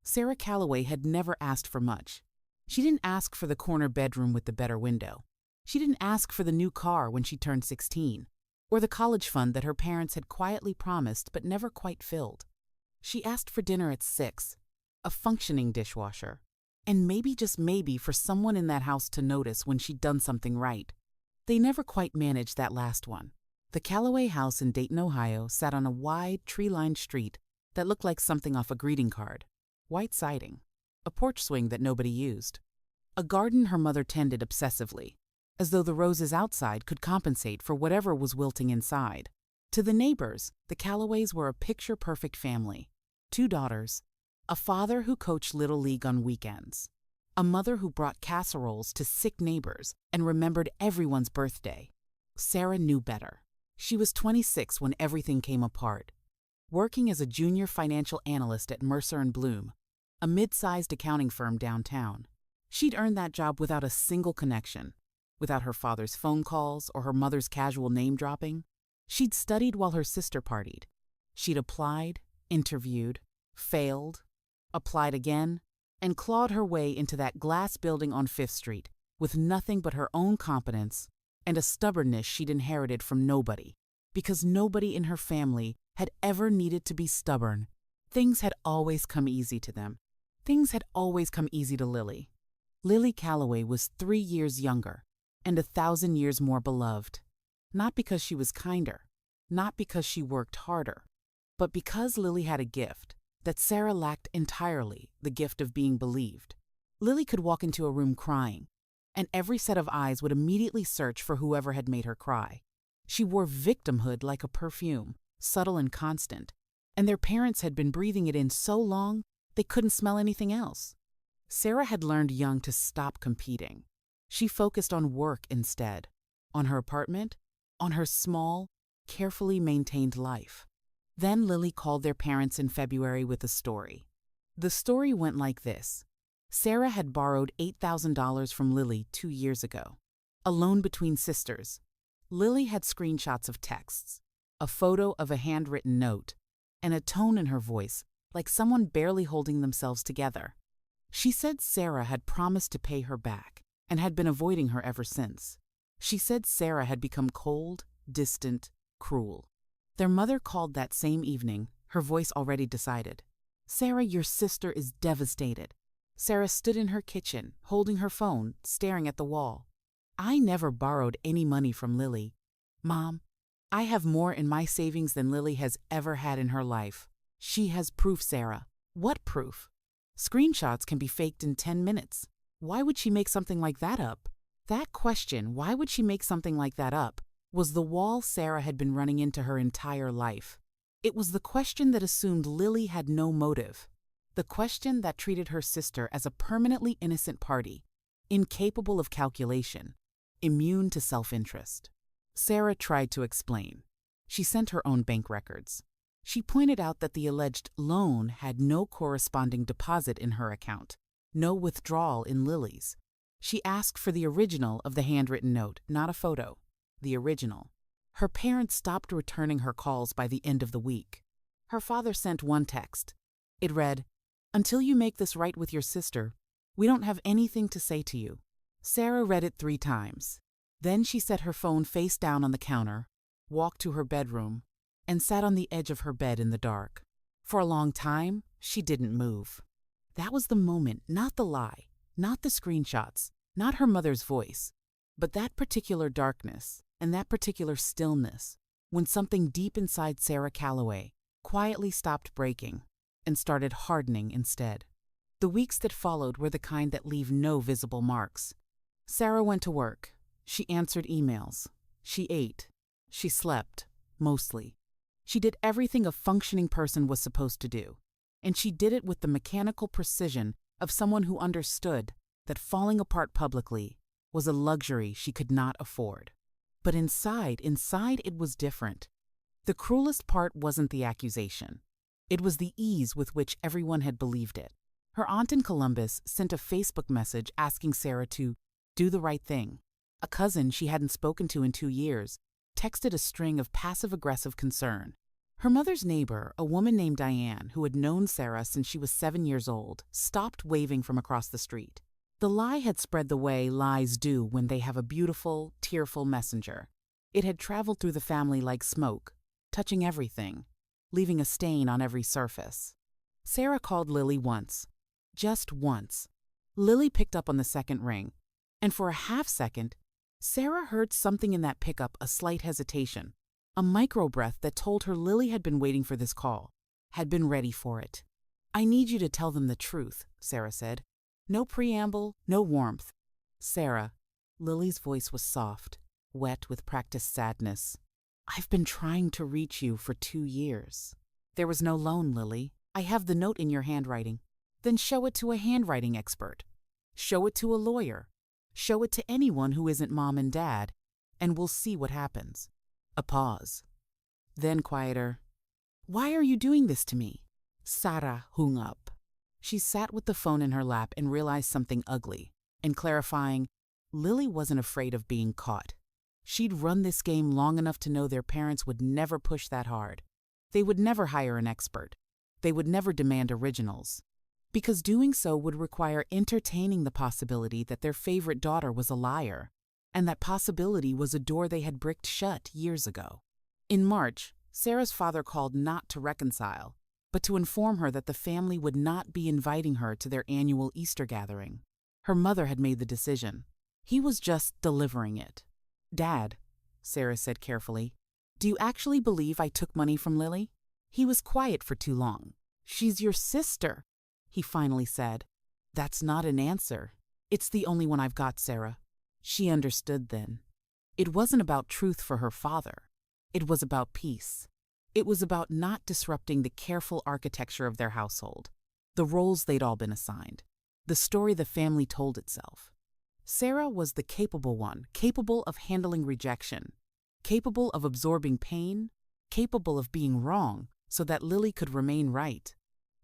Sarah Calloway had never asked for much. She didn't ask for the corner bedroom with the better window. She didn't ask for the new car when she turned 16, or the college fund that her parents had quietly promised but never quite filled. She asked for dinner at 6, a functioning dishwasher, and maybe, just maybe, for someone in that house to notice when she'd done something right. They never quite managed that last one. The Calloway house in Dayton, Ohio, sat on a wide, tree-lined street that looked like something off a greeting card. White siding, a porch swing that nobody used, a garden her mother tended obsessively, as though the roses outside could compensate for whatever was wilting inside. To the neighbors, the Calloways were a picture-perfect family. 2 daughters, a father who coached Little League on weekends, a mother who brought casseroles to sick neighbors and remembered everyone's birthday. Sarah knew better. She was 26 when everything came apart, working as a junior financial analyst at Mercer & Bloom, a mid-sized accounting firm downtown. She'd earned that job without a single connection, without her father's phone calls or her mother's casual name-dropping. She'd studied while her sister partied. She'd applied, interviewed, failed, applied again, and clawed her way into that glass building on 5th Street with nothing but her own competence and a stubbornness she'd inherited from nobody, because nobody in her family had ever needed to be stubborn. Things had always come easy to them. Things had always come easy to Lily. Lily Calloway was 3 years younger and 1,000 years more beloved, not because she was kinder, not because she worked harder, but because Lily had a gift that Sarah lacked entirely, the gift of being believed. Lily could walk into a room crying, and every set of eyes would immediately search for whoever had made her cry. She wore victimhood like a perfume, subtle and constant, and their parents had been breathing it in so long they couldn't smell anything else. Sarah had learned young to stop competing. She focused on work instead, on her apartment, on her small, carefully maintained life. Then Lily called their parents in February with a story. The story went like this. Sarah had borrowed $8,000 from Lily 2 years ago, a loan between sisters. Lily had screenshots of texts, a photo of a handwritten note, and a tone in her voice like someone barely holding themselves together. She said Sarah had promised to pay her back and had been avoiding her ever since. She said Sarah had become cold, distant, cruel. Their mother called that same evening, her voice already decided. "Sarah, your sister is devastated." Sarah stood in her kitchen, holding her phone, staring at the wall. "I never borrowed any money from Lily. Mom, I have more in my savings than Lily has ever had in her life. She has proof, Sarah." "What proof?" "Screenshots can be faked in 10 minutes. Why would she make something like that up?" That question, why would she make something like that up, was the wall Sarah had been running into her entire life. It was the question that assumed Lily had no motive. The question that treated her sister as a permanently innocent party, incapable of calculation, immune to self-interest. Sarah tried to explain. She sent her own bank records. She pointed out that the alleged loan had no corresponding deposit in her account, no withdrawal in Lily's. She asked for the original of the handwritten note, not a photo, the original. Her parents stopped returning her calls by the end of the week. Her father sent one text. It read, "Until you make this right with your sister, we don't have anything to say to you." Sarah read it 3 times. Then she set her phone face down on the counter, walked to her bedroom, and sat on the edge of her bed in the dark. For a long time, she didn't move. That was the moment, not the lie, not the screenshots, not her mother's voice, but that particular darkness and that particular stillness, when something deep inside Sarah Calloway quietly stopped breaking and started hardening instead. The weeks that followed were the kind that leave no visible marks. Sarah went to work. She answered emails. She ate. She slept, mostly. She did everything a functioning person was supposed to do, and she did it with the mechanical precision of someone who understood that falling apart publicly was a luxury she could not afford. But inside it was different. The cruelest part wasn't the accusation. It was the ease with which everyone had believed it. Her aunt in Columbus sent a Facebook message asking Sarah to do the right thing. A cousin she hadn't spoken to in 2 years texted a string of passive-aggressive concern. Her mother's neighbor, a woman named Diane, who had known Sarah since she was 7 years old, stopped waving from across the street. The lie had spread the way lies do when they have a beautiful, tearful messenger. It had traveled through the family like smoke, touching everything, leaving a stain on every surface. Sarah called Lily once. Just once. Lily picked up on the second ring, and for a half second, Sarah heard something in that pickup, a slight hesitation, a micro-breath that told her Lily had been waiting for this call, had been ready for it. "I need you to tell them the truth," Sarah said. No preamble, no warmth. "Sarah," Lily's voice was soft, wet with practiced sadness. "I've been trying to reach you for 2 years. There was no loan, Lily. I have the note in your handwriting. Then show it to a handwriting expert. Show it to a lawyer. Show it to anyone who isn't mom and dad, and we'll see what happens." A pause. Then quieter. "Why are you doing this to me?" Sarah hung up. She sat with the phone in her lap and realized something ugly. And clarifying, Lily wasn't afraid of being caught. She'd run this game long enough to know their parents would never push that hard. They would never hire an expert. They would never demand originals. Because doing so would require entertaining the possibility that their favorite daughter was a liar. And that possibility was a door they had bricked shut years ago. In March, Sarah's father called not to reconcile, but to inform her that the family would not be inviting her to their annual Easter gathering. Her mother had made the decision. He was just delivering it. "Dad," Sarah said carefully, "do you actually believe I took money from Lily?" He was quiet for too long. "She's your sister," he finally said. "That's not an answer. It's the only one I've got, Sarah." She understood then. It wasn't about truth for her father. It was about peace. It was about not disrupting the careful architecture of their household, the roles they'd all been assigned, the story the family told itself. Sarah was the capable one, capable of handling rejection, capable of absorbing pain, capable of being wrong so that Lily could remain right.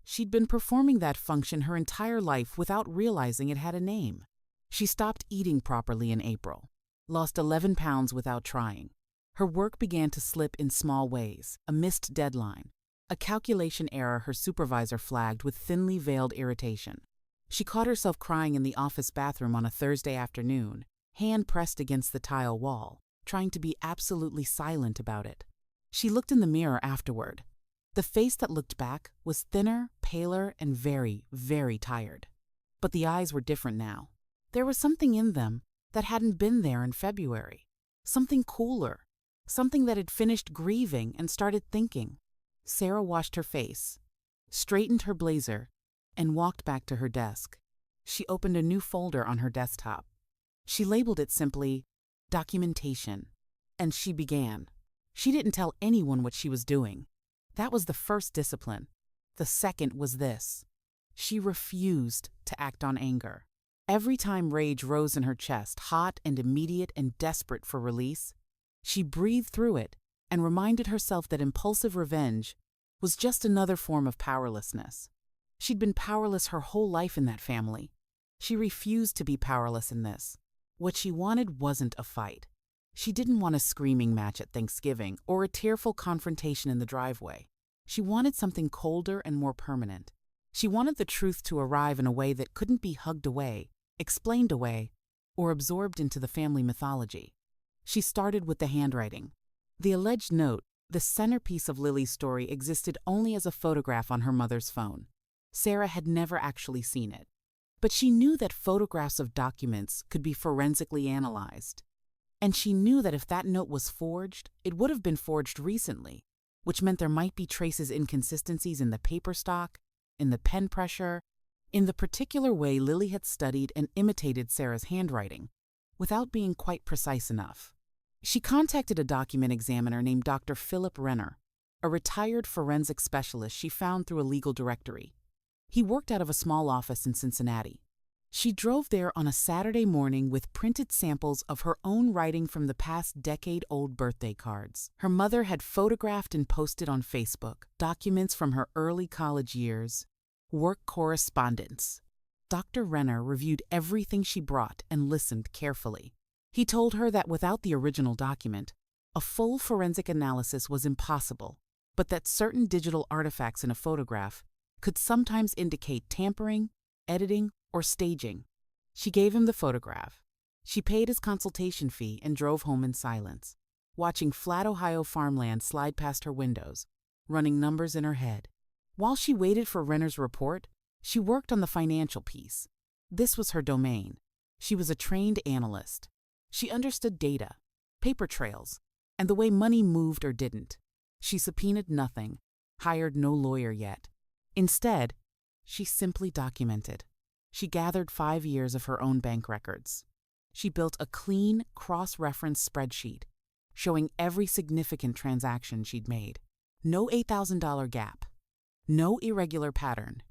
She'd been performing that function her entire life without realizing it had a name. She stopped eating properly in April, lost 11 pounds without trying. Her work began to slip in small ways, a missed deadline, a calculation error her supervisor flagged with thinly veiled irritation. She caught herself crying in the office bathroom on a Thursday afternoon, hand pressed against the tile wall, trying to be absolutely silent about it. She looked in the mirror afterward. The face that looked back was thinner, paler, and very, very tired. But the eyes were different now. There was something in them that hadn't been there in February. Something cooler. Something that had finished grieving and started thinking. Sarah washed her face, straightened her blazer, and walked back to her desk. She opened a new folder on her desktop. She labeled it simply, Documentation. And she began. She didn't tell anyone what she was doing. That was the first discipline. The second was this. She refused to act on anger. Every time rage rose in her chest, hot and immediate and desperate for release, she breathed through it and reminded herself that impulsive revenge was just another form of powerlessness. She'd been powerless her whole life in that family. She refused to be powerless in this. What she wanted wasn't a fight. She didn't want a screaming match at Thanksgiving or a tearful confrontation in the driveway. She wanted something colder and more permanent. She wanted the truth to arrive in a way that couldn't be hugged away, explained away, or absorbed into the family mythology. She started with the handwriting. The alleged note, the centerpiece of Lily's story, existed only as a photograph on her mother's phone. Sarah had never actually seen it. But she knew that photographs of documents could be forensically analyzed. And she knew that if that note was forged, it would have been forged recently, which meant there might be traces inconsistencies in the paper stock, in the pen pressure, in the particular way Lily had studied and imitated Sarah's handwriting, without being quite precise enough. She contacted a document examiner named Dr. Philip Renner, a retired forensic specialist she found through a legal directory. He worked out of a small office in Cincinnati. She drove there on a Saturday morning with printed samples of her own writing from the past decade-old birthday cards. Her mother had photographed and posted on Facebook documents from her early college years, work correspondence. Dr. Renner reviewed everything she brought and listened carefully. He told her that without the original document, a full forensic analysis was impossible, but that certain digital artifacts in a photograph could sometimes indicate tampering, editing, or staging. She gave him the photograph. She paid his consultation fee and drove home in silence, watching flat Ohio farmland slide past her windows, running numbers in her head. While she waited for Renner's report, she worked on the financial piece. This was her domain. She was a trained analyst. She understood data, paper trails, and the way money moved or didn't. She subpoenaed nothing, hired no lawyer yet. Instead, she simply documented. She gathered 5 years of her own bank records. She built a clean, cross-reference spreadsheet showing every significant transaction she'd made. No $8,000 gap. No irregular pattern.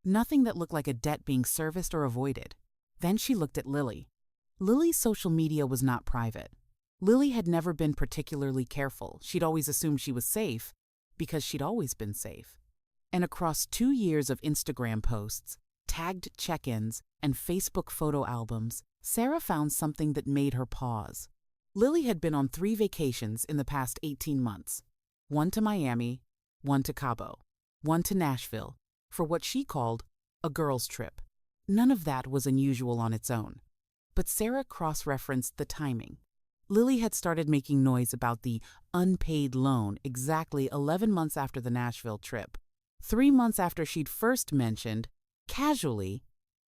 Nothing that looked like a debt being serviced or avoided. Then she looked at Lily. Lily's social media was not private. Lily had never been particularly careful. She'd always assumed she was safe because she'd always been safe. And across 2 years of Instagram posts, tagged check-ins, and Facebook photo albums, Sarah found something that made her pause. Lily had been on 3 vacations in the past 18 months. 1 to Miami, 1 to Cabo, 1 to Nashville, for what she called a girls' trip. None of that was unusual on its own. But Sarah cross-referenced the timing. Lily had started making noise about the unpaid loan exactly 11 months after the Nashville trip. 3 months after she'd first mentioned, casually,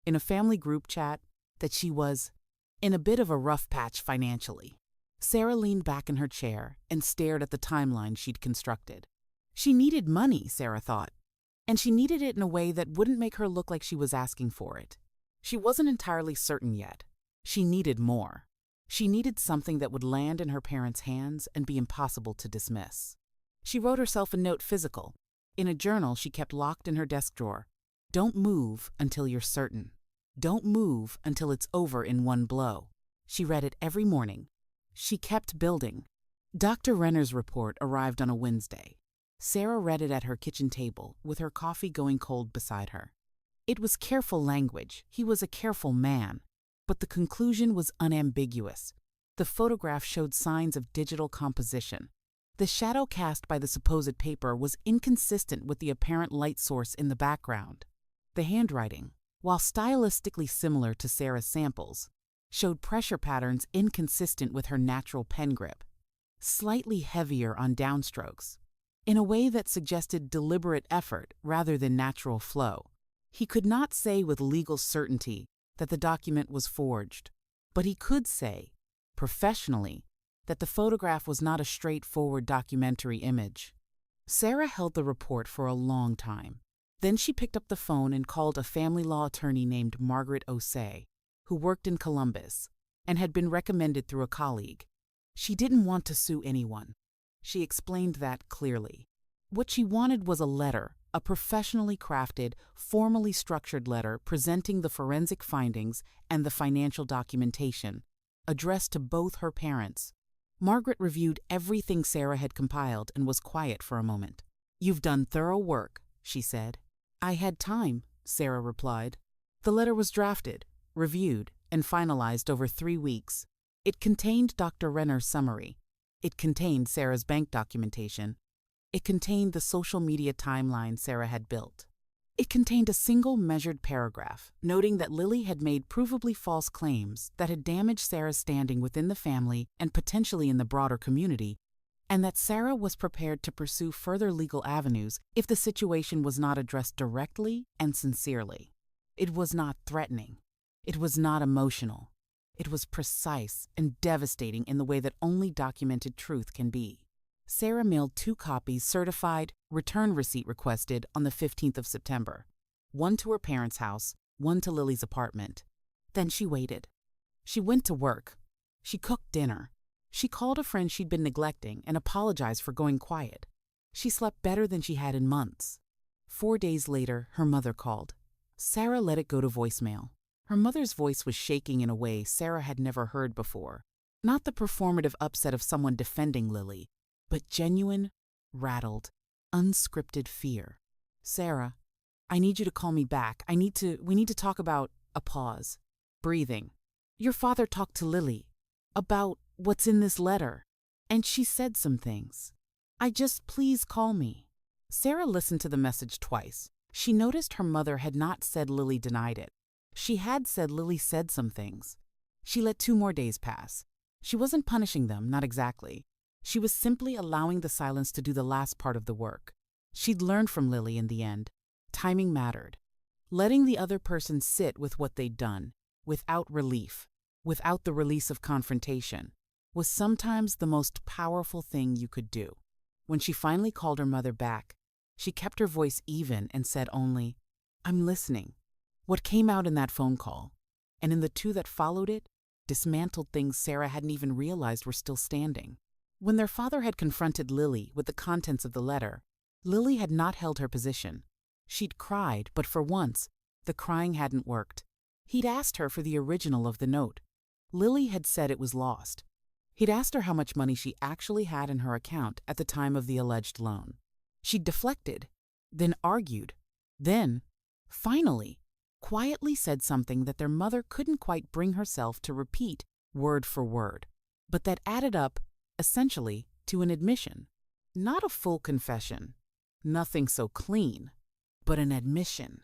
in a family group chat, that she was in a bit of a rough patch financially. Sarah leaned back in her chair and stared at the timeline she'd constructed. She needed money, Sarah thought, and she needed it in a way that wouldn't make her look like she was asking for it. She wasn't entirely certain yet. She needed more. She needed something that would land in her parents' hands and be impossible to dismiss. She wrote herself a note physical, in a journal she kept locked in her desk drawer. Don't move until you're certain. Don't move until it's over in one blow. She read it every morning. She kept building. Dr. Renner's report arrived on a Wednesday. Sarah read it at her kitchen table, with her coffee going cold beside her. It was careful language. He was a careful man. But the conclusion was unambiguous. The photograph showed signs of digital composition. The shadow cast by the supposed paper was inconsistent with the apparent light source in the background. The handwriting, while stylistically similar to Sarah's samples, showed pressure patterns inconsistent with her natural pen grip, slightly heavier on downstrokes, in a way that suggested deliberate effort rather than natural flow. He could not say with legal certainty that the document was forged, but he could say, professionally, that the photograph was not a straightforward documentary image. Sarah held the report for a long time. Then she picked up the phone and called a family law attorney named Margaret Osei, who worked in Columbus and had been recommended through a colleague. She didn't want to sue anyone. She explained that clearly. What she wanted was a letter, a professionally crafted, formally structured letter presenting the forensic findings and the financial documentation, addressed to both her parents. Margaret reviewed everything Sarah had compiled and was quiet for a moment. "You've done thorough work," she said. "I had time," Sarah replied. The letter was drafted, reviewed, and finalized over 3 weeks. It contained Dr. Renner's summary. It contained Sarah's bank documentation. It contained the social media timeline Sarah had built. It contained a single measured paragraph, noting that Lily had made provably false claims that had damaged Sarah's standing within the family and potentially in the broader community, and that Sarah was prepared to pursue further legal avenues if the situation was not addressed directly and sincerely. It was not threatening. It was not emotional. It was precise and devastating in the way that only documented truth can be. Sarah mailed 2 copies certified, return receipt requested on the 15th of September. 1 to her parents' house, 1 to Lily's apartment. Then she waited. She went to work. She cooked dinner. She called a friend she'd been neglecting and apologized for going quiet. She slept better than she had in months. 4 days later, her mother called. Sarah let it go to voicemail. Her mother's voice was shaking in a way Sarah had never heard before. Not the performative upset of someone defending Lily, but genuine, rattled, unscripted fear. "Sarah, I need you to call me back. We need to talk about," a pause, breathing. "Your father talked to Lily about what's in this letter, and she said some things. Please call me." Sarah listened to the message twice. She noticed her mother had not said Lily denied it. She had said Lily said some things. She let 2 more days pass. She wasn't punishing them, not exactly. She was simply allowing the silence to do the last part of the work. She'd learned from Lily in the end. Timing mattered. Letting the other person sit with what they'd done, without relief, without the release of confrontation, was sometimes the most powerful thing you could do. When she finally called her mother back, she kept her voice even and said only, "I'm listening." What came out in that phone call, and in the 2 that followed it, dismantled things Sarah hadn't even realized were still standing. When their father had confronted Lily with the contents of the letter, Lily had not held her position. She'd cried, but for once, the crying hadn't worked. He'd asked her for the original of the note. Lily had said it was lost. He'd asked her how much money she actually had in her account at the time of the alleged loan. She'd deflected, then argued, then, finally, quietly said something that their mother couldn't quite bring herself to repeat word for word, but that added up, essentially, to an admission. Not a full confession, nothing so clean, but an admission.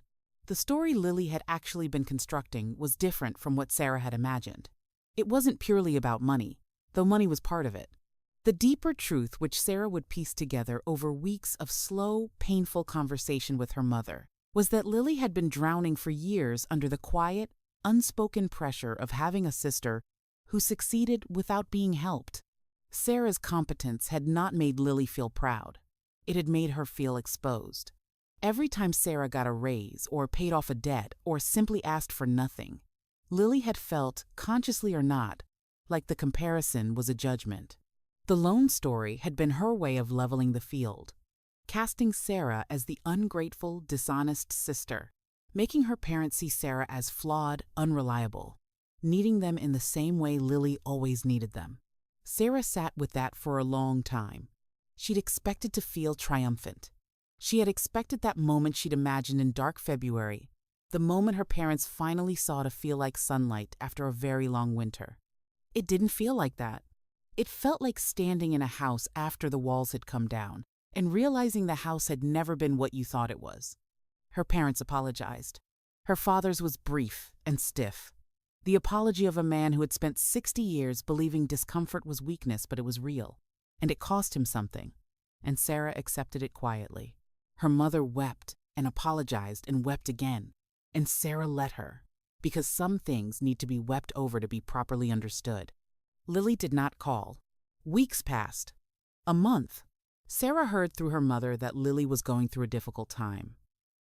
The story Lily had actually been constructing was different from what Sarah had imagined. It wasn't purely about money, though money was part of it. The deeper truth which Sarah would piece together over weeks of slow, painful conversation with her mother was that Lily had been drowning for years under the quiet, unspoken pressure of having a sister who succeeded without being helped. Sarah's competence had not made Lily feel proud. It had made her feel exposed. Every time Sarah got a raise or paid off a debt or simply asked for nothing, Lily had felt, consciously or not, like the comparison was a judgment. The loan story had been her way of leveling the field, casting Sarah as the ungrateful, dishonest sister, making her parents see Sarah as flawed, unreliable, needing them in the same way Lily always needed them. Sarah sat with that for a long time. She'd expected to feel triumphant. She had expected that moment she'd imagined in dark February, the moment her parents finally saw to feel like sunlight after a very long winter. It didn't feel like that. It felt like standing in a house after the walls had come down and realizing the house had never been what you thought it was. Her parents apologized. Her father's was brief and stiff. The apology of a man who had spent 60 years believing discomfort was weakness, but it was real, and it cost him something, and Sarah accepted it quietly. Her mother wept and apologized and wept again, and Sarah let her, because some things need to be wept over to be properly understood. Lily did not call. Weeks passed. A month. Sarah heard through her mother that Lily was going through a difficult time,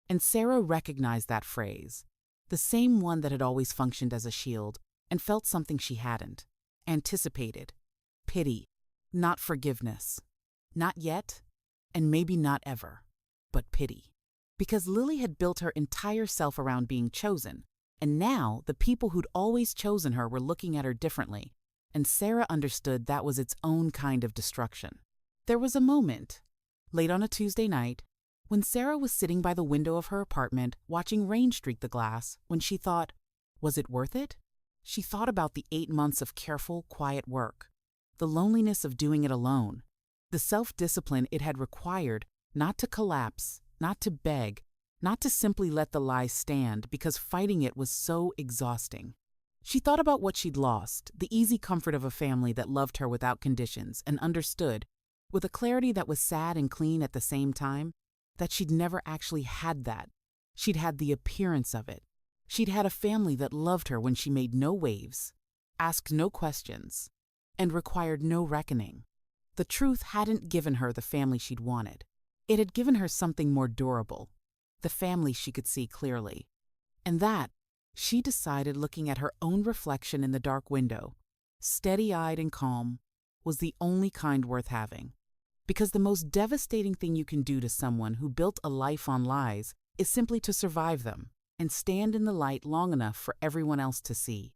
and Sarah recognized that phrase, the same one that had always functioned as a shield and felt something she hadn't, anticipated, pity, not forgiveness, not yet, and maybe not ever, but pity. Because Lily had built her entire self around being chosen, and now the people who'd always chosen her were looking at her differently, and Sarah understood that was its own kind of destruction. There was a moment, late on a Tuesday night, when Sarah was sitting by the window of her apartment watching rain streak the glass, when she thought, was it worth it? She thought about the 8 months of careful, quiet work, the loneliness of doing it alone, the self-discipline it had required not to collapse, not to beg, not to simply let the lie stand because fighting it was so exhausting. She thought about what she'd lost, the easy comfort of a family that loved her without conditions and understood, with a clarity that was sad and clean at the same time, that she'd never actually had that. She'd had the appearance of it. She'd had a family that loved her when she made no waves, asked no questions, and required no reckoning. The truth hadn't given her the family she'd wanted. It had given her something more durable, the family she could see clearly. And that, she decided looking at her own reflection in the dark window, steady-eyed and calm, was the only kind worth having. Because the most devastating thing you can do to someone who built a life on lies is simply to survive them and stand in the light long enough for everyone else to see.